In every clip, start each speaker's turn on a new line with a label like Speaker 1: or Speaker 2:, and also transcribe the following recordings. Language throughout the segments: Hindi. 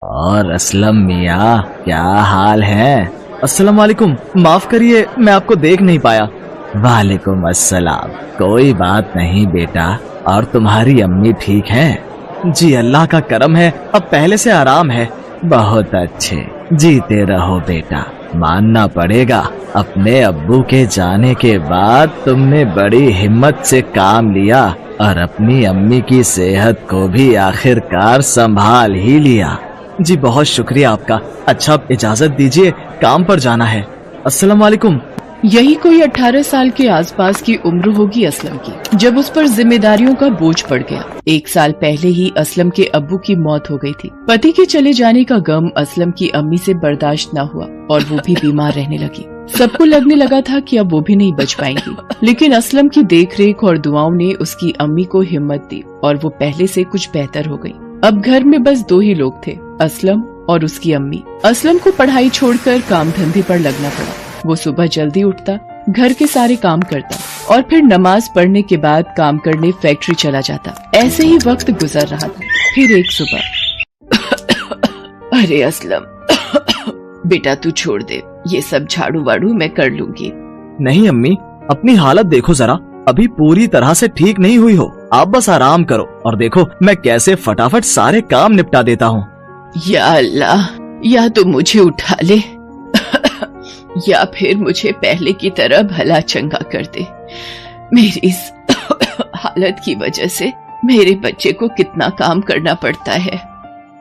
Speaker 1: और असलम मियाँ, क्या हाल है?
Speaker 2: अस्सलाम वालेकुम, माफ करिए मैं आपको देख नहीं पाया।
Speaker 1: वालेकुम अस्सलाम। कोई बात नहीं बेटा। और तुम्हारी अम्मी ठीक है?
Speaker 2: जी अल्लाह का करम है, अब पहले से आराम है।
Speaker 1: बहुत अच्छे, जीते रहो बेटा। मानना पड़ेगा, अपने अब्बू के जाने के बाद तुमने बड़ी हिम्मत से काम लिया और अपनी अम्मी की सेहत को भी आखिरकार संभाल ही लिया।
Speaker 2: जी बहुत शुक्रिया आपका। अच्छा अब इजाजत दीजिए, काम पर जाना है। अस्सलाम वालेकुम।
Speaker 3: यही कोई 18 साल के आसपास की उम्र होगी असलम की, जब उस पर जिम्मेदारियों का बोझ पड़ गया। 1 साल पहले ही असलम के अब्बू की मौत हो गई थी। पति के चले जाने का गम असलम की अम्मी से बर्दाश्त न हुआ और वो भी बीमार रहने लगी। सबको लगने लगा था कि अब वो भी नहीं बच पाएंगी, लेकिन असलम की देखरेख और दुआओं ने उसकी अम्मी को हिम्मत दी और वो पहले से कुछ बेहतर हो गई। अब घर में बस 2 ही लोग थे, असलम और उसकी अम्मी। असलम को पढ़ाई छोड़कर काम धंधे पर लगना पड़ा। वो सुबह जल्दी उठता, घर के सारे काम करता और फिर नमाज पढ़ने के बाद काम करने फैक्ट्री चला जाता। ऐसे ही वक्त गुजर रहा था। फिर एक सुबह अरे असलम बेटा तू छोड़ दे, ये सब झाड़ू वाड़ू मैं कर लूंगी।
Speaker 2: नहीं अम्मी, अपनी हालत देखो जरा, अभी पूरी तरह से ठीक नहीं हुई हो। आप बस आराम करो और देखो मैं कैसे फटाफट सारे काम निपटा देता हूँ।
Speaker 3: या अल्लाह, या तो मुझे उठा ले या फिर मुझे पहले की तरह भला चंगा कर दे। मेरी इस हालत की वजह से मेरे बच्चे को कितना काम करना पड़ता है।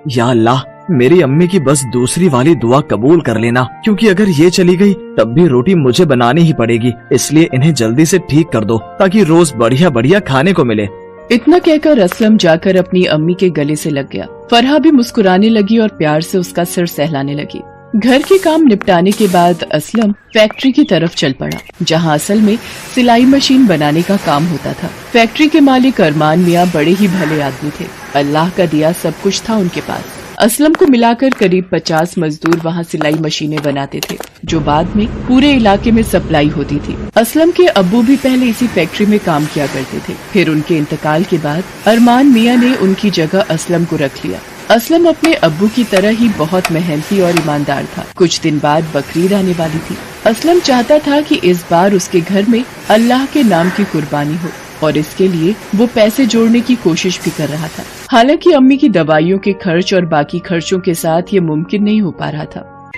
Speaker 2: या अल्लाह, मेरी अम्मी की बस दूसरी वाली दुआ कबूल कर लेना, क्योंकि अगर ये चली गई तब भी रोटी मुझे बनानी ही पड़ेगी। इसलिए इन्हें जल्दी से ठीक कर दो ताकि रोज बढ़िया बढ़िया खाने को मिले।
Speaker 3: इतना कहकर असलम जाकर अपनी अम्मी के गले से लग गया। फरहा भी मुस्कुराने लगी और प्यार से उसका सिर सहलाने लगी। घर के काम निपटाने के बाद असलम फैक्ट्री की तरफ चल पड़ा, जहां असल में सिलाई मशीन बनाने का काम होता था। फैक्ट्री के मालिक अरमान मियाँ बड़े ही भले आदमी थे। अल्लाह का दिया सब कुछ था उनके पास। असलम को मिलाकर करीब 50 मजदूर वहां सिलाई मशीनें बनाते थे, जो बाद में पूरे इलाके में सप्लाई होती थी। असलम के अब्बू भी पहले इसी फैक्ट्री में काम किया करते थे। फिर उनके इंतकाल के बाद अरमान मियाँ ने उनकी जगह असलम को रख लिया। असलम अपने अब्बू की तरह ही बहुत मेहनती और ईमानदार था। कुछ दिन बाद बकरीद आने वाली थी। असलम चाहता था कि इस बार उसके घर में अल्लाह के नाम की कुर्बानी हो और इसके लिए वो पैसे जोड़ने की कोशिश भी कर रहा था। हालांकि अम्मी की दवाइयों के खर्च और बाकी खर्चों के साथ ये मुमकिन नहीं हो पा रहा था।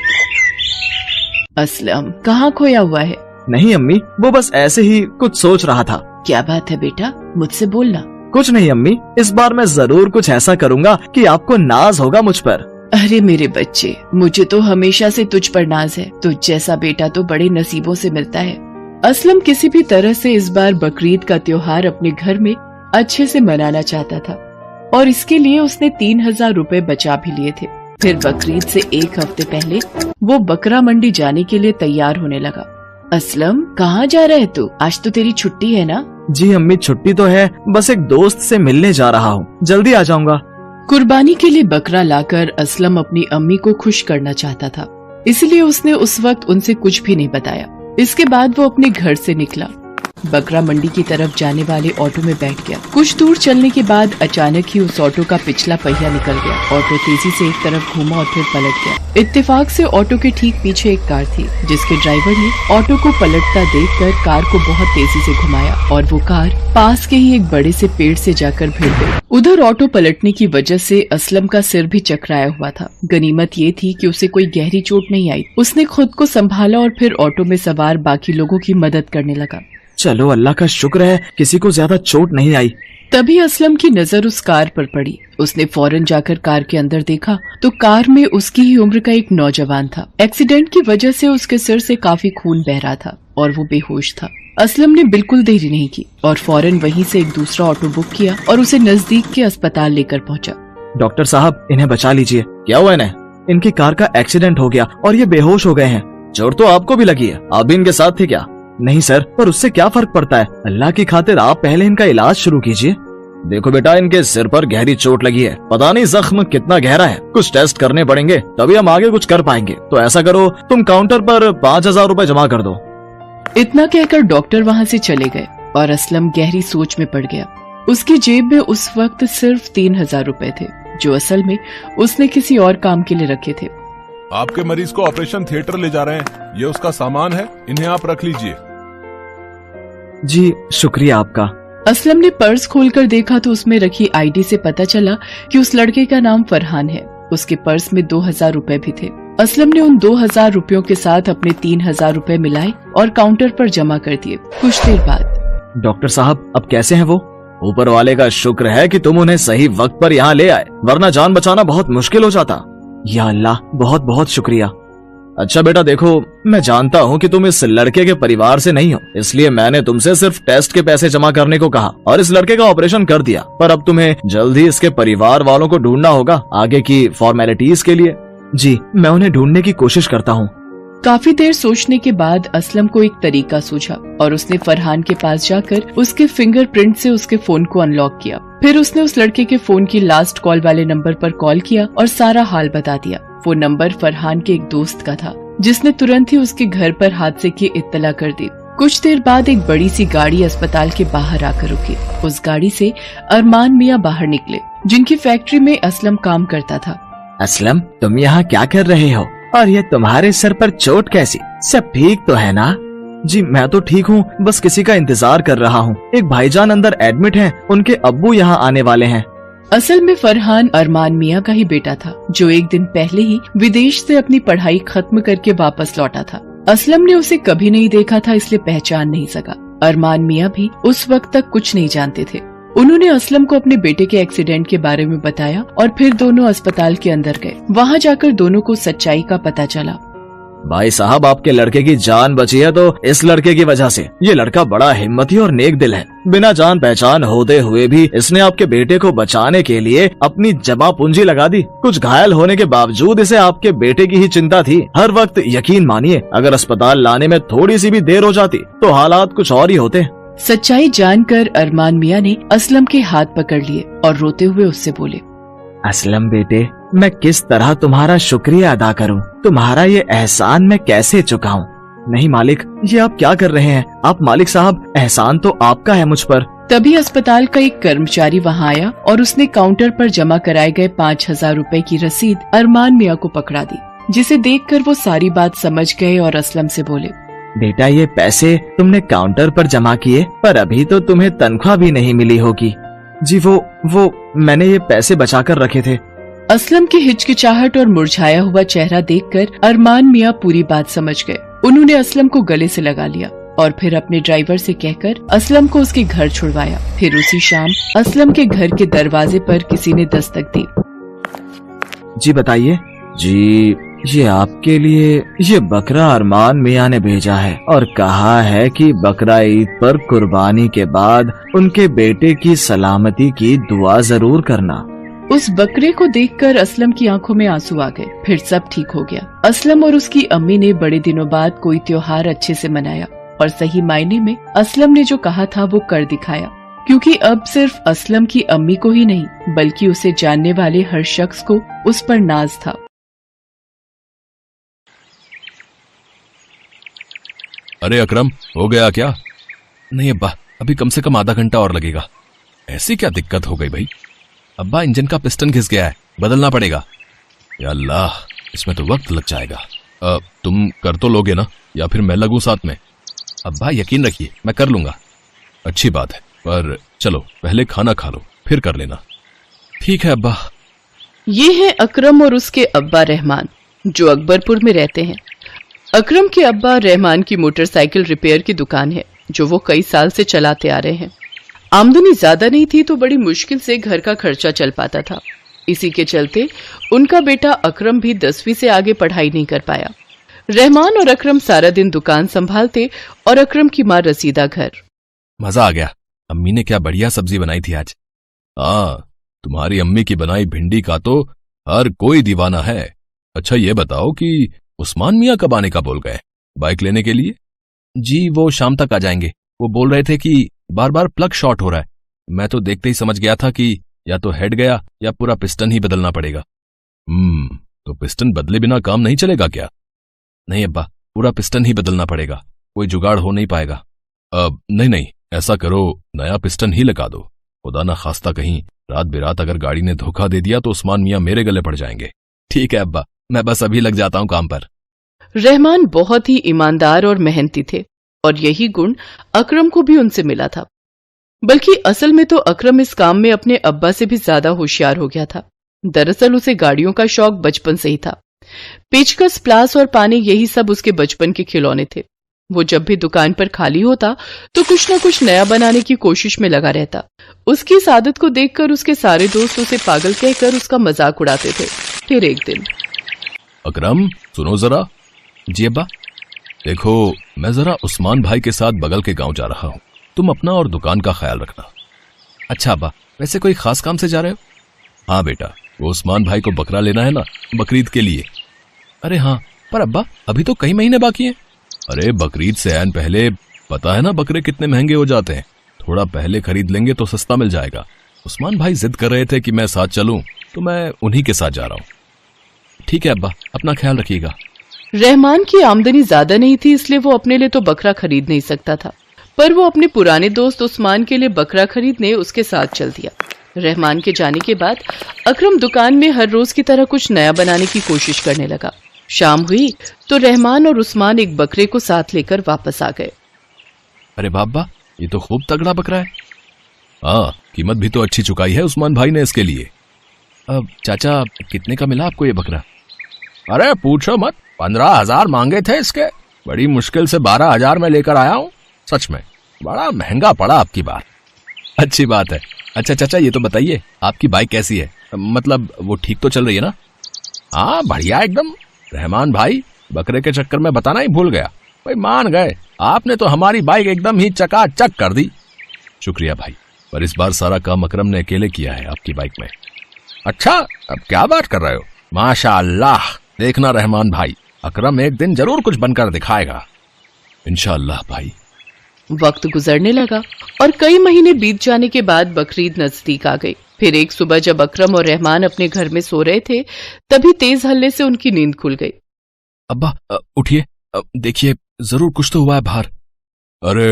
Speaker 3: असलम कहाँ खोया हुआ है?
Speaker 2: नहीं अम्मी, वो बस ऐसे ही कुछ सोच रहा था।
Speaker 3: क्या बात है बेटा, मुझसे बोलना।
Speaker 2: कुछ नहीं अम्मी, इस बार मैं जरूर कुछ ऐसा करूँगा कि आपको नाज होगा मुझ पर।
Speaker 3: अरे मेरे बच्चे, मुझे तो हमेशा से तुझ पर नाज है। तुझ जैसा बेटा तो बड़े नसीबों से मिलता है। असलम किसी भी तरह से इस बार बकरीद का त्योहार अपने घर में अच्छे से मनाना चाहता था और इसके लिए उसने 3000 रुपए बचा भी लिए थे। फिर बकरीद से 1 हफ्ते पहले वो बकरा मंडी जाने के लिए तैयार होने लगा। असलम कहाँ जा रहा है तू? आज तो तेरी छुट्टी है ना?
Speaker 2: जी अम्मी छुट्टी तो है, बस एक दोस्त से मिलने जा रहा हूँ, जल्दी आ जाऊंगा।
Speaker 3: कुर्बानी के लिए बकरा लाकर असलम अपनी अम्मी को खुश करना चाहता था, इसलिए उसने उस वक्त उनसे कुछ भी नहीं बताया। इसके बाद वो अपने घर से निकला, बकरा मंडी की तरफ जाने वाले ऑटो में बैठ गया। कुछ दूर चलने के बाद अचानक ही उस ऑटो का पिछला पहिया निकल गया। ऑटो तेजी से एक तरफ घूमा और फिर पलट गया। इत्तेफाक से ऑटो के ठीक पीछे एक कार थी, जिसके ड्राइवर ने ऑटो को पलटता देखकर कार को बहुत तेजी से घुमाया और वो कार पास के ही एक बड़े से पेड़ से जाकर भिड़ गई। उधर ऑटो पलटने की वजह से असलम का सिर भी चकराया हुआ था। गनीमत ये थी कि उसे कोई गहरी चोट नहीं आई। उसने खुद को संभाला और फिर ऑटो में सवार बाकी लोगों की मदद करने लगा।
Speaker 2: चलो अल्लाह का शुक्र है किसी को ज्यादा चोट नहीं आई।
Speaker 3: तभी असलम की नजर उस कार पर पड़ी। उसने फौरन जाकर कार के अंदर देखा तो कार में उसकी ही उम्र का एक नौजवान था। एक्सीडेंट की वजह से उसके सिर से काफी खून बह रहा था और वो बेहोश था। असलम ने बिल्कुल देरी नहीं की और फौरन वहीं से एक दूसरा ऑटो बुक किया और उसे नजदीक के अस्पताल लेकर पहुंचा।
Speaker 2: डॉक्टर साहब इन्हें बचा लीजिए। क्या हुआ इन्हें? इनकी कार का एक्सीडेंट हो गया और ये बेहोश हो गए हैं। चोट तो आपको भी लगी है, आप भी इनके साथ थे क्या? नहीं सर, पर उससे क्या फर्क पड़ता है। अल्लाह की खातिर आप पहले इनका इलाज शुरू कीजिए। देखो बेटा, इनके सिर पर गहरी चोट लगी है, पता नहीं जख्म कितना गहरा है। कुछ टेस्ट करने पड़ेंगे तभी हम आगे कुछ कर पाएंगे। तो ऐसा करो, तुम काउंटर पर 5000 रुपए जमा कर दो।
Speaker 3: इतना कहकर डॉक्टर वहाँ से चले गए और असलम गहरी सोच में पड़ गया। उसकी जेब में उस वक्त सिर्फ 3000 रुपए थे, जो असल में उसने किसी और काम के लिए रखे थे।
Speaker 4: आपके मरीज को ऑपरेशन थिएटर ले जा रहे हैं, ये उसका सामान है, इन्हें आप रख लीजिए।
Speaker 2: जी शुक्रिया आपका।
Speaker 3: असलम ने पर्स खोलकर देखा तो उसमें रखी आईडी से पता चला कि उस लड़के का नाम फरहान है। उसके पर्स में 2000 रुपए भी थे। असलम ने उन 2000 रुपयों के साथ अपने 3000 रुपए मिलाए और काउंटर पर जमा कर दिए। कुछ देर बाद
Speaker 2: डॉक्टर साहब अब कैसे हैं वो? ऊपर वाले का शुक्र है कि तुम उन्हें सही वक्त पर यहाँ ले आए, वरना जान बचाना बहुत मुश्किल हो जाता। या अल्लाह, बहुत बहुत शुक्रिया। अच्छा बेटा देखो, मैं जानता हूँ कि तुम इस लड़के के परिवार से नहीं हो, इसलिए मैंने तुमसे सिर्फ टेस्ट के पैसे जमा करने को कहा और इस लड़के का ऑपरेशन कर दिया। पर अब तुम्हें जल्द ही इसके परिवार वालों को ढूंढना होगा आगे की फॉर्मेलिटीज के लिए। जी मैं उन्हें ढूंढने की कोशिश करता हूँ।
Speaker 3: काफी देर सोचने के बाद असलम को एक तरीका सूझा और उसने फरहान के पास जाकर उसके फिंगरप्रिंट से उसके फोन को अनलॉक किया। फिर उसने उस लड़के के फोन की लास्ट कॉल वाले नंबर पर कॉल किया और सारा हाल बता दिया। वो नंबर फरहान के एक दोस्त का था, जिसने तुरंत ही उसके घर पर हादसे की इत्तला कर दी। कुछ देर बाद एक बड़ी सी गाड़ी अस्पताल के बाहर आकर रुकी। उस गाड़ी से अरमान मियाँ बाहर निकले, जिनकी फैक्ट्री में असलम काम करता था।
Speaker 1: असलम, तुम यहाँ क्या कर रहे हो? और ये तुम्हारे सर पर चोट कैसी? सब ठीक तो है ना?
Speaker 2: जी मैं तो ठीक हूँ, बस किसी का इंतजार कर रहा हूँ। एक भाईजान अंदर एडमिट हैं, उनके अब्बू यहाँ आने वाले हैं।
Speaker 3: असल में फरहान अरमान मियाँ का ही बेटा था, जो एक दिन पहले ही विदेश से अपनी पढ़ाई खत्म करके वापस लौटा था। असलम ने उसे कभी नहीं देखा था, इसलिए पहचान नहीं सका। अरमान मियाँ भी उस वक्त तक कुछ नहीं जानते थे। उन्होंने असलम को अपने बेटे के एक्सीडेंट के बारे में बताया और फिर दोनों अस्पताल के अंदर गए। वहाँ जाकर दोनों को सच्चाई का पता चला।
Speaker 2: भाई साहब, आपके लड़के की जान बची है तो इस लड़के की वजह से। ये लड़का बड़ा हिम्मती और नेक दिल है। बिना जान पहचान होते हुए भी इसने आपके बेटे को बचाने के लिए अपनी जमा पूंजी लगा दी। कुछ घायल होने के बावजूद इसे आपके बेटे की ही चिंता थी हर वक्त। यकीन मानिए, अगर अस्पताल लाने में थोड़ी सी भी देर हो जाती तो हालात कुछ और ही होते।
Speaker 3: सच्चाई जानकर अरमान मियाँ ने असलम के हाथ पकड़ लिए और रोते हुए उससे बोले,
Speaker 1: असलम बेटे, मैं किस तरह तुम्हारा शुक्रिया अदा करूं? तुम्हारा ये एहसान मैं कैसे चुकाऊं?
Speaker 2: नहीं मालिक, ये आप क्या कर रहे हैं? आप मालिक साहब, एहसान तो आपका है मुझ पर।
Speaker 3: तभी अस्पताल का एक कर्मचारी वहाँ आया और उसने काउंटर पर जमा कराए गए 5000 रुपए की रसीद अरमान मियाँ को पकड़ा दी, जिसे देखकर वो सारी बात समझ गए और असलम से बोले,
Speaker 1: बेटा ये पैसे तुमने काउंटर पर जमा किए, पर अभी तो तुम्हें तनख्वाह भी नहीं मिली होगी।
Speaker 2: जी वो मैंने ये पैसे बचा कर रखे थे।
Speaker 3: असलम की हिचकिचाहट और मुरझाया हुआ चेहरा देखकर अरमान मियाँ पूरी बात समझ गए। उन्होंने असलम को गले से लगा लिया और फिर अपने ड्राइवर से कहकर असलम को उसके घर छुड़वाया। फिर उसी शाम असलम के घर के दरवाजे पर किसी ने दस्तक दी।
Speaker 2: जी बताइए।
Speaker 1: जी, ये आपके लिए ये बकरा अरमान मियाँ ने भेजा है और कहा है कि बकरा ईद पर कुर्बानी के बाद उनके बेटे की सलामती की दुआ जरूर करना।
Speaker 3: उस बकरे को देखकर असलम की आंखों में आंसू आ गए। फिर सब ठीक हो गया। असलम और उसकी अम्मी ने बड़े दिनों बाद कोई त्योहार अच्छे से मनाया और सही मायने में असलम ने जो कहा था वो कर दिखाया, क्योंकि अब सिर्फ असलम की अम्मी को ही नहीं बल्कि उसे जानने वाले हर शख्स को उस पर नाज था।
Speaker 4: अरे अकरम, हो गया क्या? नहीं अब्बा, अभी कम से कम आधा घंटा और लगेगा। ऐसी क्या दिक्कत हो गई भाई? अब्बा, इंजन का पिस्टन घिस गया है, बदलना पड़ेगा। या अल्लाह, इसमें तो वक्त लग जाएगा। तुम कर तो लोगे ना, या फिर मैं लगूं साथ में? अब्बा यकीन रखिए, मैं कर लूंगा। अच्छी बात है, पर चलो पहले खाना खा लो, फिर कर लेना। ठीक है अब्बा।
Speaker 3: ये है अकरम और उसके अब्बा रहमान, जो अकबरपुर में रहते हैं। अकरम के अब्बा रहमान की मोटरसाइकिल रिपेयर की दुकान है, जो वो कई साल से चलाते आ रहे हैं। आमदनी ज्यादा नहीं थी तो बड़ी मुश्किल से घर का खर्चा चल पाता था। इसी के चलते उनका बेटा अकरम भी 10वीं से आगे पढ़ाई नहीं कर पाया। रहमान और अकरम सारा दिन दुकान संभालते और अकरम की माँ रसीदा घर।
Speaker 4: मजा आ गया, अम्मी ने क्या बढ़िया सब्जी बनाई थी आज। हाँ, तुम्हारी अम्मी की बनाई भिंडी का तो हर कोई दीवाना है। अच्छा ये बताओ कि उस्मान मियाँ कब आने का बोल गए बाइक लेने के लिए? जी वो शाम तक आ जाएंगे। वो बोल रहे थे कि बार बार प्लग शॉर्ट हो रहा है। मैं तो देखते ही समझ गया था कि या तो हेड गया या पूरा पिस्टन ही बदलना पड़ेगा। तो पिस्टन बदले बिना काम नहीं चलेगा क्या? नहीं अब्बा, पूरा पिस्टन ही बदलना पड़ेगा, कोई जुगाड़ हो नहीं पाएगा। नहीं, ऐसा करो, नया पिस्टन ही लगा दो। खुदा ना खास्ता कहीं रात बेरात अगर गाड़ी ने धोखा दे दिया तो उस्मान मियाँ मेरे गले पड़ जाएंगे। ठीक है अब्बा, मैं बस अभी लग जाता हूँ काम पर।
Speaker 3: रहमान बहुत ही ईमानदार और मेहनती थे और यही गुण अकरम को भी उनसे मिला था। बल्कि असल में तो अकरम इस काम में अपने अब्बा से भी ज्यादा होशियार हो गया था। दरअसल उसे गाड़ियों का शौक बचपन से ही था। पेचकस, प्लास और पाने, यही सब उसके बचपन के खिलौने थे। वो जब भी दुकान पर खाली होता तो कुछ न कुछ नया बनाने की कोशिश में लगा रहता। उसकी इस आदत को देखकर उसके सारे दोस्त उसे पागल कहकर उसका मजाक उड़ाते थे। फिर एक दिन,
Speaker 4: अकरम सुनो जरा। जी अब्बा। देखो, मैं जरा उस्मान भाई के साथ बगल के गांव जा रहा हूँ, तुम अपना और दुकान का ख्याल रखना। अच्छा अब्बा, वैसे कोई खास काम से जा रहे हो? हाँ बेटा, वो उस्मान भाई को बकरा लेना है ना, बकरीद के लिए। अरे हाँ, पर अब्बा अभी तो कई महीने बाकी हैं। अरे बकरीद से ऐन पहले, पता है ना बकरे कितने महंगे हो जाते हैं, थोड़ा पहले खरीद लेंगे तो सस्ता मिल जाएगा। उस्मान भाई जिद कर रहे थे कि मैं साथ चलूं, तो मैं उन्हीं के साथ जा रहा हूँ। ठीक है अब्बा, अपना ख्याल रखिएगा।
Speaker 3: रहमान की आमदनी ज्यादा नहीं थी, इसलिए वो अपने लिए तो बकरा खरीद नहीं सकता था, पर वो अपने पुराने दोस्त उस्मान के लिए बकरा खरीदने उसके साथ चल दिया। रहमान के जाने के बाद अकरम दुकान में हर रोज की तरह कुछ नया बनाने की कोशिश करने लगा। शाम हुई तो रहमान और उस्मान एक बकरे को साथ लेकर वापस आ गए।
Speaker 4: अरे बाबा, ये तो खूब तगड़ा बकरा है। हाँ, कीमत भी तो अच्छी चुकाई है उस्मान भाई ने इसके लिए। अब चाचा, कितने का मिला आपको ये बकरा? अरे पूछो मत, 15,000 मांगे थे इसके, बड़ी मुश्किल से 12,000 में लेकर आया हूँ। सच में बड़ा महंगा पड़ा आपकी बार। अच्छी बात है। अच्छा चाचा, ये तो बताइए आपकी बाइक कैसी है, मतलब वो ठीक तो चल रही है ना? हाँ बढ़िया एकदम। रहमान भाई बकरे के चक्कर में बताना ही भूल गया, भाई मान गए, आपने तो हमारी बाइक एकदम ही चकाचक कर दी। शुक्रिया भाई, पर इस बार सारा काम अकरम ने अकेले किया है आपकी बाइक में। अच्छा, अब क्या बात कर रहे हो? माशाअल्लाह, देखना रहमान भाई, अकरम एक दिन जरूर कुछ बनकर दिखाएगा। इंशाअल्लाह भाई।
Speaker 3: वक्त गुजरने लगा और कई महीने बीत जाने के बाद बकरीद नजदीक आ गई। फिर एक सुबह जब अकरम और रहमान अपने घर में सो रहे थे, तभी तेज हल्ले से उनकी नींद खुल गई।
Speaker 4: अब्बा उठिए, देखिए जरूर कुछ तो हुआ है बाहर। अरे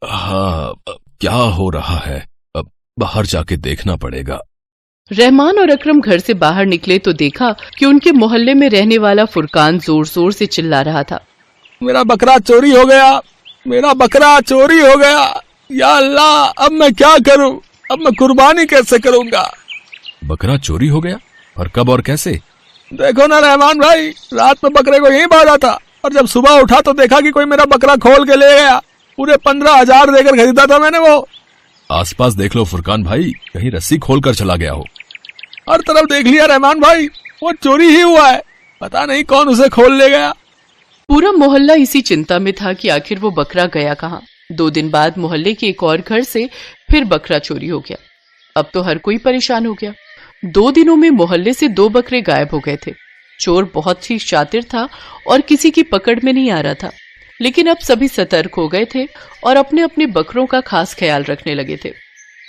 Speaker 4: हाँ, क्या हो रहा है, अब बाहर जाके देखना पड़ेगा।
Speaker 3: रहमान और अकरम घर से बाहर निकले तो देखा कि उनके मोहल्ले में रहने वाला फुरकान जोर जोर से चिल्ला रहा था।
Speaker 4: मेरा बकरा चोरी हो गया, मेरा बकरा चोरी हो गया, या अल्लाह, अब मैं क्या करूं, अब मैं कुर्बानी कैसे करूंगा? बकरा चोरी हो गया? और कब और कैसे? देखो ना रहमान भाई, रात में बकरे को यहीं बांधा था और जब सुबह उठा तो देखा कि कोई मेरा बकरा खोल के ले गया। पूरे 15,000 देकर खरीदा था मैंने वो। आसपास देख लो फुरकान भाई, कहीं रस्सी खोल कर चला गया हो। हर तरफ देख लिया रहमान भाई, वो चोरी ही हुआ है, पता नहीं कौन उसे खोल ले गया।
Speaker 3: पूरा मोहल्ला इसी चिंता में था कि आखिर वो बकरा गया कहाँ। 2 दिन बाद मोहल्ले के एक और घर से फिर बकरा चोरी हो गया। अब तो हर कोई परेशान हो गया। 2 दिनों में मोहल्ले से 2 बकरे गायब हो गए थे। चोर बहुत ही शातिर था और किसी की पकड़ में नहीं आ रहा था, लेकिन अब सभी सतर्क हो गए थे और अपने अपने बकरों का खास ख्याल रखने लगे थे।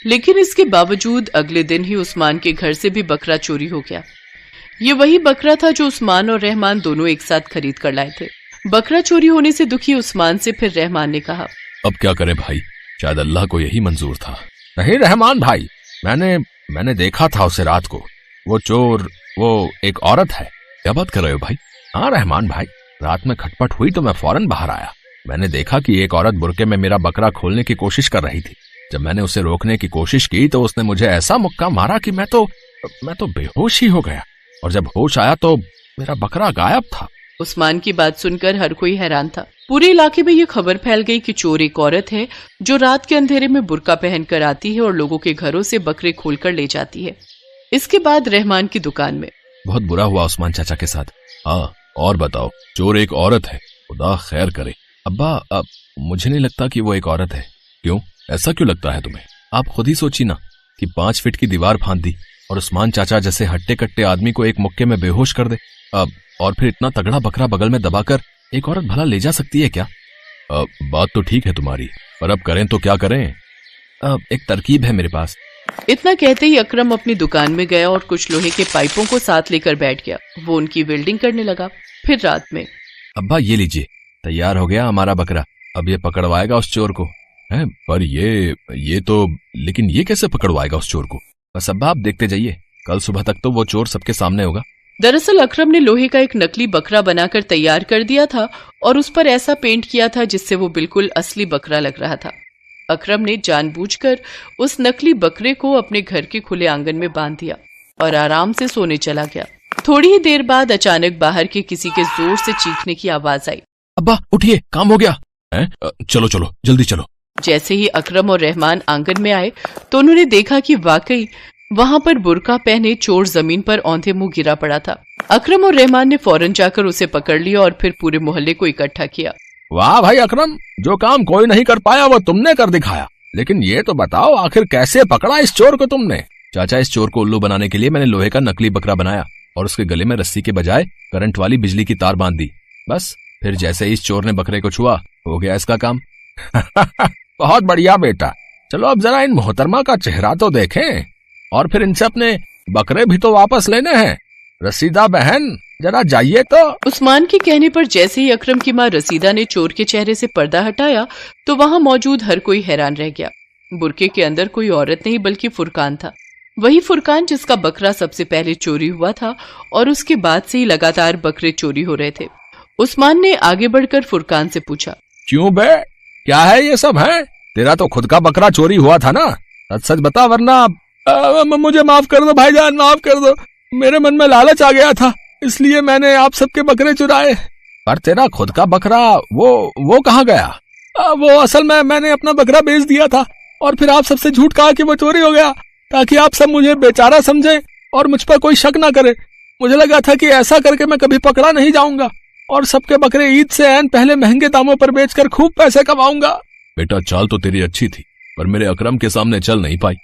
Speaker 3: लेकिन इसके बावजूद अगले दिन ही उस्मान के घर से भी बकरा चोरी हो गया। ये वही बकरा था जो उस्मान और रहमान दोनों एक साथ खरीद कर लाए थे। बकरा चोरी होने से दुखी उस्मान से फिर रहमान ने कहा,
Speaker 4: अब क्या करें भाई, शायद अल्लाह को यही मंजूर था। नहीं रहमान भाई, मैंने देखा था उसे रात को, वो चोर, वो एक औरत है। क्या बात कर रहे हो भाई? हाँ रहमान भाई, रात में खटपट हुई तो मैं फौरन बाहर आया। मैंने देखा कि एक औरत बुरके में मेरा बकरा खोलने की कोशिश कर रही थी। जब मैंने उसे रोकने की कोशिश की तो उसने मुझे ऐसा मुक्का मारा कि मैं तो बेहोश ही हो गया, और जब होश आया तो मेरा बकरा गायब था।
Speaker 3: उस्मान की बात सुनकर हर कोई हैरान था। पूरे इलाके में ये खबर फैल गई कि चोर एक औरत है जो रात के अंधेरे में बुर्का पहनकर आती है और लोगों के घरों से बकरे खोलकर ले जाती है। इसके बाद रहमान की दुकान में
Speaker 4: बहुत बुरा हुआ उस्मान चाचा के साथ। हाँ, और बताओ, चोर एक औरत है, खुदा खैर करे। अब्बा, अब मुझे नहीं लगता कि वो एक औरत है। क्यों, ऐसा क्यों लगता है तुम्हें? आप खुद ही सोची ना कि 5 फीट की दीवार फांद दी और उस्मान चाचा जैसे हट्टे कट्टे आदमी को एक मुक्के में बेहोश कर दे। अब और फिर इतना तगड़ा बकरा बगल में दबाकर एक औरत भला ले जा सकती है क्या? बात तो ठीक है तुम्हारी, पर अब करें तो क्या करें? एक तरकीब है मेरे पास।
Speaker 3: इतना कहते ही अकरम अपनी दुकान में गया और कुछ लोहे के पाइपों को साथ लेकर बैठ गया। वो उनकी वेल्डिंग करने लगा। फिर रात में,
Speaker 4: अब्बा ये लीजिए, तैयार हो गया हमारा बकरा, अब ये पकड़वाएगा उस चोर को। है पर ये तो, लेकिन ये कैसे पकड़वाएगा उस चोर को? बस अब्बा आप देखते जाइए, कल सुबह तक तो वो चोर सबके सामने होगा।
Speaker 3: दरअसल अकरम ने लोहे का एक नकली बकरा बनाकर तैयार कर दिया था और उस पर ऐसा पेंट किया था जिससे वो बिल्कुल असली बकरा लग रहा था। अकरम ने जानबूझकर उस नकली बकरे को अपने घर के खुले आंगन में बांध दिया और आराम से सोने चला गया। थोड़ी ही देर बाद अचानक बाहर के किसी के जोर से चीखने की आवाज आई।
Speaker 4: अब्बा उठिए, काम हो गया है? चलो चलो जल्दी चलो।
Speaker 3: जैसे ही अकरम और रहमान आंगन में आए तो उन्होंने देखा कि वाकई वहां पर बुर्का पहने चोर जमीन पर औंधे मुंह गिरा पड़ा था। अकरम और रहमान ने फौरन जाकर उसे पकड़ लिया और फिर पूरे मोहल्ले को इकट्ठा किया।
Speaker 4: वाह भाई अकरम, जो काम कोई नहीं कर पाया वो तुमने कर दिखाया। लेकिन ये तो बताओ आखिर कैसे पकड़ा इस चोर को तुमने? चाचा, इस चोर को उल्लू बनाने के लिए मैंने लोहे का नकली बकरा बनाया और उसके गले में रस्सी के बजाय करंट वाली बिजली की तार बांध दी। बस फिर जैसे ही इस चोर ने बकरे को छुआ, हो गया इसका काम। बहुत बढ़िया बेटा, चलो अब जरा इन मोहतरमा का चेहरा तो देखें और फिर इनसे अपने बकरे भी तो वापस लेने हैं। रसीदा बहन जरा जाइए तो।
Speaker 3: उस्मान के कहने पर जैसे ही अकरम की माँ रसीदा ने चोर के चेहरे से पर्दा हटाया तो वहां मौजूद हर कोई हैरान रह गया। बुरके के अंदर कोई औरत नहीं बल्कि फुरकान था, वही फुरकान जिसका बकरा सबसे पहले चोरी हुआ था और उसके बाद से ही लगातार बकरे चोरी हो रहे थे। उस्मान ने आगे बढ़कर फुरकान से पूछा,
Speaker 4: क्यों बे, क्या है ये सब है? तेरा तो खुद का बकरा चोरी हुआ था ना, सच सच बता वरना। मुझे माफ कर दो भाईजान, माफ कर दो, मेरे मन में लालच आ गया था इसलिए मैंने आप सबके बकरे चुराए। पर तेरा खुद का बकरा वो कहाँ गया? वो असल में मैंने अपना बकरा बेच दिया था और फिर आप सबसे झूठ कहा कि वो चोरी हो गया ताकि आप सब मुझे बेचारा समझे और मुझ पर कोई शक ना करे। मुझे लगा था कि ऐसा करके मैं कभी पकड़ा नहीं जाऊंगा और सबके बकरे ईद से ऐन पहले महंगे दामों पर बेचकर खूब पैसे कमाऊंगा। बेटा चाल तो तेरी अच्छी थी पर मेरे अकरम के सामने चल नहीं पाई।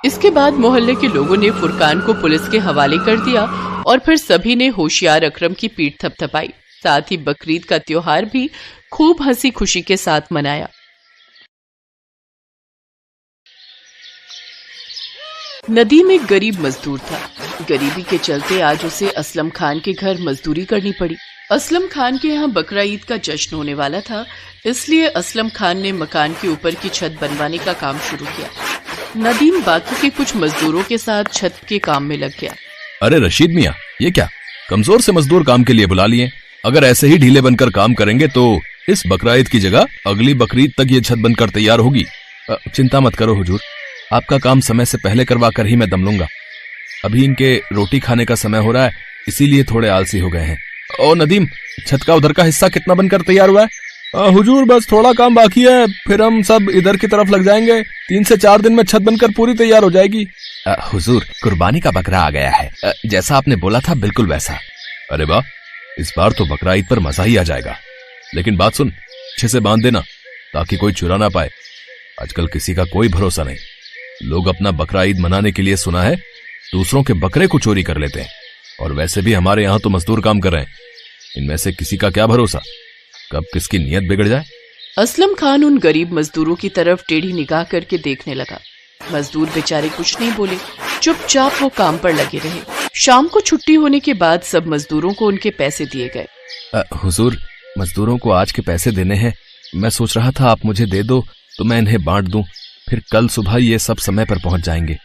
Speaker 3: इसके बाद मोहल्ले के लोगों ने फुरकान को पुलिस के हवाले कर दिया और फिर सभी ने होशियार अकरम की पीठ थपथपाई। साथ ही बकरीद का त्योहार भी खूब हंसी खुशी के साथ मनाया। नदीम एक गरीब मजदूर था। गरीबी के चलते आज उसे असलम खान के घर मजदूरी करनी पड़ी। असलम खान के यहाँ बकरा ईद का जश्न होने वाला था, इसलिए असलम खान ने मकान के ऊपर की छत बनवाने का काम शुरू किया। नदीम बाकी के कुछ मजदूरों के साथ छत के काम में लग गया।
Speaker 4: अरे रशीद मियाँ, ये क्या कमजोर से मजदूर काम के लिए बुला लिए? अगर ऐसे ही ढीले बनकर काम करेंगे तो इस बकरा ईद की जगह अगली बकरीद तक ये छत बनकर तैयार होगी। चिंता मत करो हुजूर, आपका काम समय से पहले करवा कर ही मैं दम लूंगा। अभी इनके रोटी खाने का समय हो रहा है इसीलिए थोड़े आलसी हो गए हैं। ओ नदीम, छत का उधर का हिस्सा कितना बनकर तैयार हुआ है? हुजूर बस थोड़ा काम बाकी है, फिर हम सब इधर की तरफ लग जाएंगे। 3 से 4 दिन में छत बनकर पूरी तैयार हो जाएगी। हुजूर, कुर्बानी का बकरा आ गया है, जैसा आपने बोला था बिल्कुल वैसा। अरे वाह, इस बार तो बकरा ईद पर मजा ही आ जाएगा। लेकिन बात सुन, अच्छे से बांध देना ताकि कोई चुरा ना पाए। आजकल किसी का कोई भरोसा नहीं, लोग अपना बकरा ईद मनाने के लिए सुना है दूसरों के बकरे को चोरी कर लेते हैं। और वैसे भी हमारे यहाँ तो मजदूर काम कर रहे हैं, इनमें से किसी का क्या भरोसा, कब किसकी नीयत बिगड़ जाए।
Speaker 3: असलम खान उन गरीब मजदूरों की तरफ टेढ़ी निगाह करके देखने लगा। मजदूर बेचारे कुछ नहीं बोले, चुपचाप वो काम पर लगे रहे। शाम को छुट्टी होने के बाद सब मजदूरों को उनके पैसे दिए गए।
Speaker 4: हुजूर, मजदूरों को आज के पैसे देने हैं, मैं सोच रहा था आप मुझे दे दो तो मैं इन्हें बांट दूं, फिर कल सुबह ये सब समय पर पहुंच जाएंगे।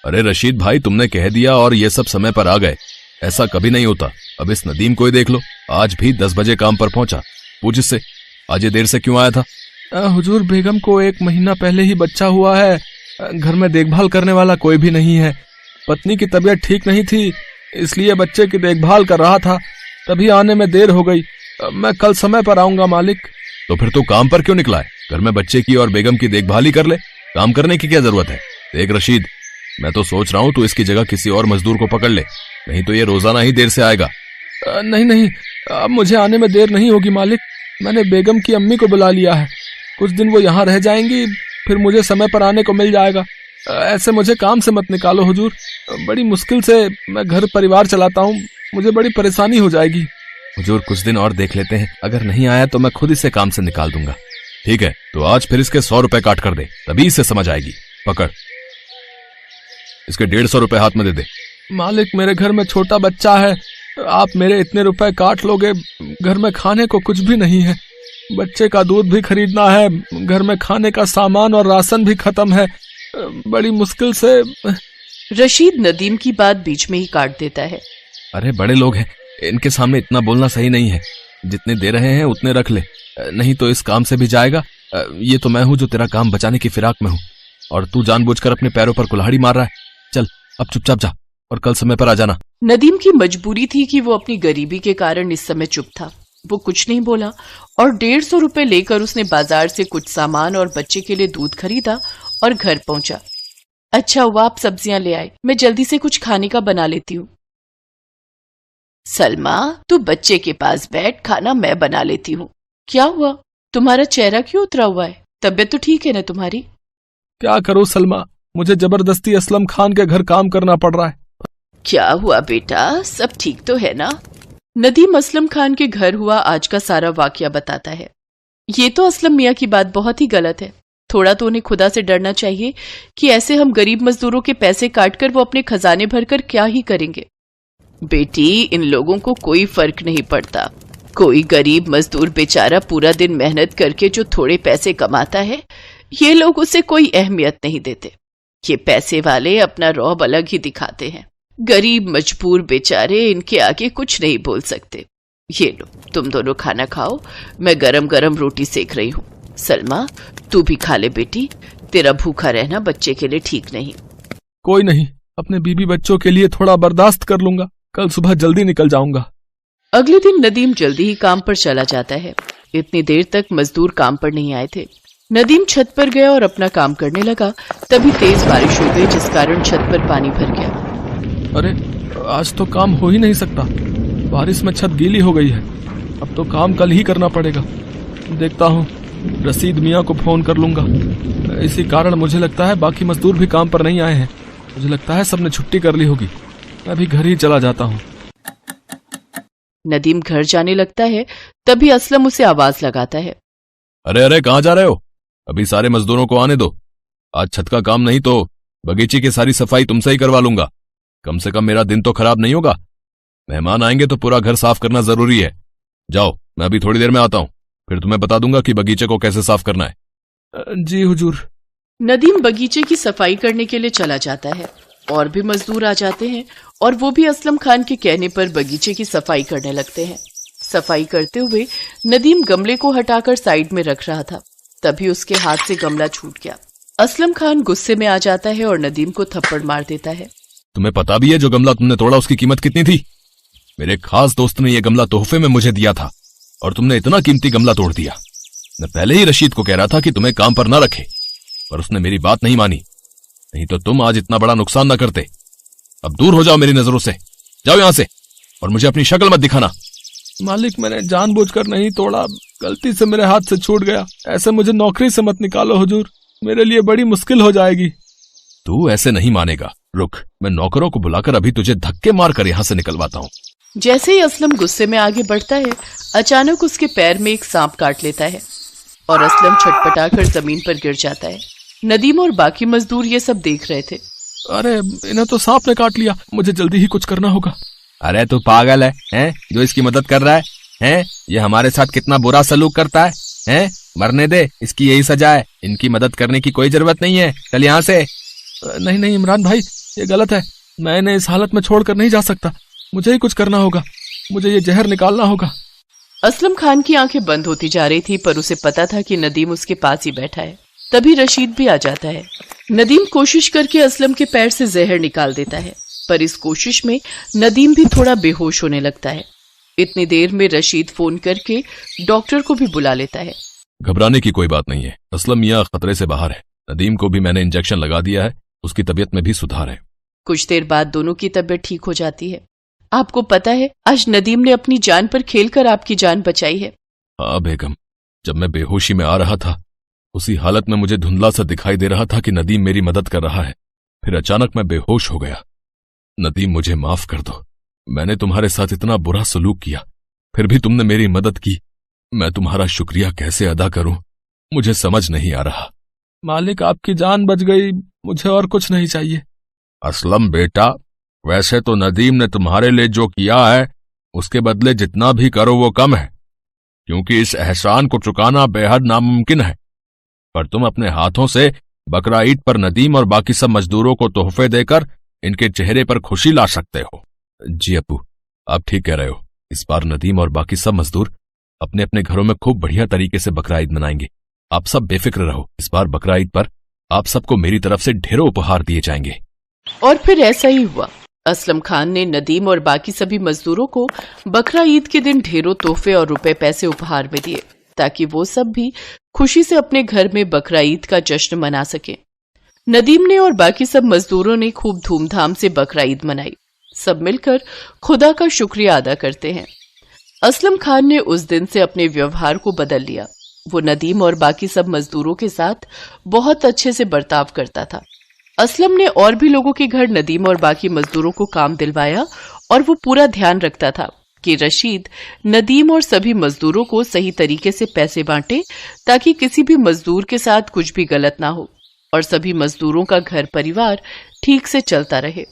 Speaker 4: अरे रशीद भाई, तुमने कह दिया और ये सब समय पर आ गए, ऐसा कभी नहीं होता। अब इस नदीम को ही देख लो, आज भी 10 बजे काम पर पहुंचा। पूछ इससे आज ये देर से क्यों आया था? हुजूर, बेगम को 1 महीना पहले ही बच्चा हुआ है, घर में देखभाल करने वाला कोई भी नहीं है। पत्नी की तबीयत ठीक नहीं थी इसलिए बच्चे की देखभाल कर रहा था, तभी आने में देर हो गई। मैं कल समय पर आऊंगा मालिक। तो फिर तो काम पर क्यों निकला है? घर में बच्चे की और बेगम की देखभाल ही कर ले, काम करने की क्या जरूरत है? देख रशीद, मैं तो सोच रहा हूँ तू इसकी जगह किसी और मजदूर को पकड़ ले, नहीं तो ये रोजाना ही देर से आएगा। नहीं, अब मुझे आने में देर नहीं होगी मालिक, मैंने बेगम की अम्मी को बुला लिया है, कुछ दिन वो यहाँ रह जाएंगी, फिर मुझे समय पर आने को मिल जाएगा। ऐसे मुझे काम से मत निकालो हुजूर, बड़ी मुश्किल से मैं घर परिवार चलाता हूँ, मुझे बड़ी परेशानी हो जाएगी। हुजूर, कुछ दिन और देख लेते हैं, अगर नहीं आया तो मैं खुद इसे काम से निकाल दूंगा। ठीक है, तो आज फिर इसके 100 रुपए काट कर दे, तभी इसे समझ आएगी। पकड़, इसके 150 रुपए हाथ में दे दे। मालिक, मेरे घर में छोटा बच्चा है, आप मेरे इतने रुपए काट लोगे? घर में खाने को कुछ भी नहीं है, बच्चे का दूध भी खरीदना है, घर में खाने का सामान और राशन भी खत्म है, बड़ी मुश्किल से।
Speaker 3: रशीद नदीम की बात बीच में ही काट देता है।
Speaker 4: अरे बड़े लोग हैं, इनके सामने इतना बोलना सही नहीं है। जितने दे रहे हैं उतने रख ले, नहीं तो इस काम से भी जाएगा। ये तो मैं हूं जो तेरा काम बचाने की फिराक में हूं, और तू जानबूझकर अपने पैरों पर कुल्हाड़ी मार रहा है। चल अब चुपचाप जा और कल समय पर आ जाना।
Speaker 3: नदीम की मजबूरी थी कि वो अपनी गरीबी के कारण इस समय चुप था। वो कुछ नहीं बोला और 150 रुपए लेकर उसने बाजार से कुछ सामान और बच्चे के लिए दूध खरीदा और घर पहुंचा। अच्छा हुआ आप सब्जियां ले आए, मैं जल्दी से कुछ खाने का बना लेती हूँ। सलमा, तू बच्चे के पास बैठ, खाना मैं बना लेती हूँ। क्या हुआ, तुम्हारा चेहरा क्यों उतरा हुआ है? तबीयत तो ठीक है ना तुम्हारी?
Speaker 4: क्या करूं सलमा, मुझे जबरदस्ती असलम खान के घर काम करना पड़ रहा है।
Speaker 3: क्या हुआ बेटा, सब ठीक तो है ना? नदीम असलम खान के घर हुआ आज का सारा वाकया बताता है। ये तो असलम मियाँ की बात बहुत ही गलत है। थोड़ा तो उन्हें खुदा से डरना चाहिए कि ऐसे हम गरीब मजदूरों के पैसे काटकर वो अपने खजाने भरकर क्या ही करेंगे। बेटी, इन लोगों को कोई फर्क नहीं पड़ता। कोई गरीब मजदूर बेचारा पूरा दिन मेहनत करके जो थोड़े पैसे कमाता है, ये लोग उसे कोई अहमियत नहीं देते। ये पैसे वाले अपना रौब अलग ही दिखाते हैं। गरीब मजबूर बेचारे इनके आगे कुछ नहीं बोल सकते। ये लो, तुम दोनों खाना खाओ, मैं गरम गरम रोटी सेक रही हूँ। सलमा, तू भी खा ले बेटी, तेरा भूखा रहना बच्चे के लिए ठीक नहीं।
Speaker 4: कोई नहीं, अपने बीबी बच्चों के लिए थोड़ा बर्दाश्त कर लूंगा, कल सुबह जल्दी निकल जाऊंगा।
Speaker 3: अगले दिन नदीम जल्दी ही काम पर चला जाता है। इतनी देर तक मजदूर काम पर नहीं आए थे। नदीम छत पर गया और अपना काम करने लगा। तभी तेज बारिश हो गई, जिस कारण छत पर पानी भर गया।
Speaker 4: अरे आज तो काम हो ही नहीं सकता, बारिश में छत गीली हो गई है। अब तो काम कल ही करना पड़ेगा। देखता हूँ, रशीद मियाँ को फोन कर लूंगा। इसी कारण मुझे लगता है बाकी मजदूर भी काम पर नहीं आए हैं। मुझे लगता है सबने छुट्टी कर ली होगी। मैं भी घर ही चला जाता हूँ।
Speaker 3: नदीम घर जाने लगता है, तभी असलम उसे आवाज लगाता है।
Speaker 4: अरे अरे, कहाँ जा रहे हो? अभी सारे मजदूरों को आने दो। आज छत का काम नहीं तो बगीचे की सारी सफाई तुमसे ही करवा लूंगा। कम से कम मेरा दिन तो खराब नहीं होगा। मेहमान आएंगे तो पूरा घर साफ करना जरूरी है। जाओ, मैं अभी थोड़ी देर में आता हूँ, फिर तुम्हें बता दूंगा कि बगीचे को कैसे साफ करना है। जी हुजूर।
Speaker 3: नदीम बगीचे की सफाई करने के लिए चला जाता है। और भी मजदूर आ जाते हैं और वो भी असलम खान के कहने पर बगीचे की सफाई करने लगते हैं। सफाई करते हुए नदीम गमले को हटाकर साइड में रख रहा था, तभी उसके हाथ से गमला छूट गया। असलम खान गुस्से में आ जाता है और नदीम को थप्पड़ मार देता है।
Speaker 4: तुम्हें पता भी है जो गमला तुमने तोड़ा उसकी कीमत कितनी थी? मेरे खास दोस्त ने यह गमला तोहफे में मुझे दिया था और तुमने इतना कीमती गमला तोड़ दिया। मैं पहले ही रशीद को कह रहा था कि तुम्हें काम पर ना रखे, पर उसने मेरी बात नहीं मानी। नहीं तो तुम आज इतना बड़ा नुकसान ना करते। अब दूर हो जाओ मेरी नजरों से, जाओ यहां से, और मुझे अपनी शक्ल मत दिखाना। मालिक, मैंने जानबूझकर नहीं तोड़ा, गलती से मेरे हाथ से छूट गया। ऐसे मुझे नौकरी से मत निकालो हुजूर, मेरे लिए बड़ी मुश्किल हो जाएगी। तू ऐसे नहीं मानेगा, रुक, मैं नौकरों को बुलाकर अभी तुझे धक्के मार कर यहां से निकलवाता हूँ।
Speaker 3: जैसे ही असलम गुस्से में आगे बढ़ता है, अचानक उसके पैर में एक सांप काट लेता है और असलम छटपटाकर जमीन पर गिर जाता है। नदीम और बाकी मजदूर ये सब देख रहे थे।
Speaker 4: अरे इन्हें तो सांप ने काट लिया, मुझे जल्दी ही कुछ करना होगा। अरे तू पागल है जो इसकी मदद कर रहा है? ये हमारे साथ कितना बुरा सलूक करता है? मरने दे, इसकी यही सजा है। इनकी मदद करने की कोई जरूरत नहीं है, चल यहाँ से। नहीं नहीं इमरान भाई, ये गलत है। मैं इन्हें इस हालत में छोड़कर नहीं जा सकता, मुझे ही कुछ करना होगा, मुझे ये जहर निकालना होगा।
Speaker 3: असलम खान की आंखें बंद होती जा रही थी, पर उसे पता था कि नदीम उसके पास ही बैठा है। तभी रशीद भी आ जाता है। नदीम कोशिश करके असलम के पैर से जहर निकाल देता है, पर इस कोशिश में नदीम भी थोड़ा बेहोश होने लगता है। इतनी देर में रशीद फोन करके डॉक्टर को भी बुला लेता है।
Speaker 4: घबराने की कोई बात नहीं है, असलम मियाँ खतरे से बाहर है। नदीम को भी मैंने इंजेक्शन लगा दिया है, उसकी तबीयत में भी सुधार है।
Speaker 3: कुछ देर बाद दोनों की तबीयत ठीक हो जाती है। आपको पता है, आज नदीम ने अपनी जान पर खेलकर आपकी जान बचाई है।
Speaker 4: हाँ बेगम, जब मैं बेहोशी में आ रहा था, उसी हालत में मुझे धुंधला सा दिखाई दे रहा था कि नदीम मेरी मदद कर रहा है। फिर अचानक मैं बेहोश हो गया। नदीम, मुझे माफ कर दो, मैंने तुम्हारे साथ इतना बुरा सलूक किया, फिर भी तुमने मेरी मदद की। मैं तुम्हारा शुक्रिया कैसे अदा करूं, मुझे समझ नहीं आ रहा। मालिक, आपकी जान बच गई, मुझे और कुछ नहीं चाहिए। असलम बेटा, वैसे तो नदीम ने तुम्हारे लिए जो किया है, उसके बदले जितना भी करो वो कम है, क्योंकि इस एहसान को चुकाना बेहद नामुमकिन है। पर तुम अपने हाथों से बकरा ईद पर नदीम और बाकी सब मजदूरों को तोहफे देकर इनके चेहरे पर खुशी ला सकते हो। जी अब्बू, आप ठीक कह रहे हो। इस बार नदीम और बाकी सब मजदूर अपने अपने घरों में खूब बढ़िया तरीके से बकरा ईद मनाएंगे। आप सब बेफिक्र रहो, इस बार बकरा ईद पर आप सबको मेरी तरफ से ढेरों उपहार दिए जाएंगे।
Speaker 3: और फिर ऐसा ही हुआ। असलम खान ने नदीम और बाकी सभी मजदूरों को बकरा ईद के दिन ढेरों तोहफे और रुपए पैसे उपहार में दिए, ताकि वो सब भी खुशी से अपने घर में बकरा ईद का जश्न मना सके। नदीम ने और बाकी सब मजदूरों ने खूब धूमधाम से बकरा ईद मनाई। सब मिलकर खुदा का शुक्रिया अदा करते हैं। असलम खान ने उस दिन से अपने व्यवहार को बदल लिया। वो नदीम और बाकी सब मजदूरों के साथ बहुत अच्छे से बर्ताव करता था। असलम ने और भी लोगों के घर नदीम और बाकी मजदूरों को काम दिलवाया और वो पूरा ध्यान रखता था कि रशीद नदीम और सभी मजदूरों को सही तरीके से पैसे बांटे, ताकि किसी भी मजदूर के साथ कुछ भी गलत ना हो और सभी मजदूरों का घर परिवार ठीक से चलता रहे।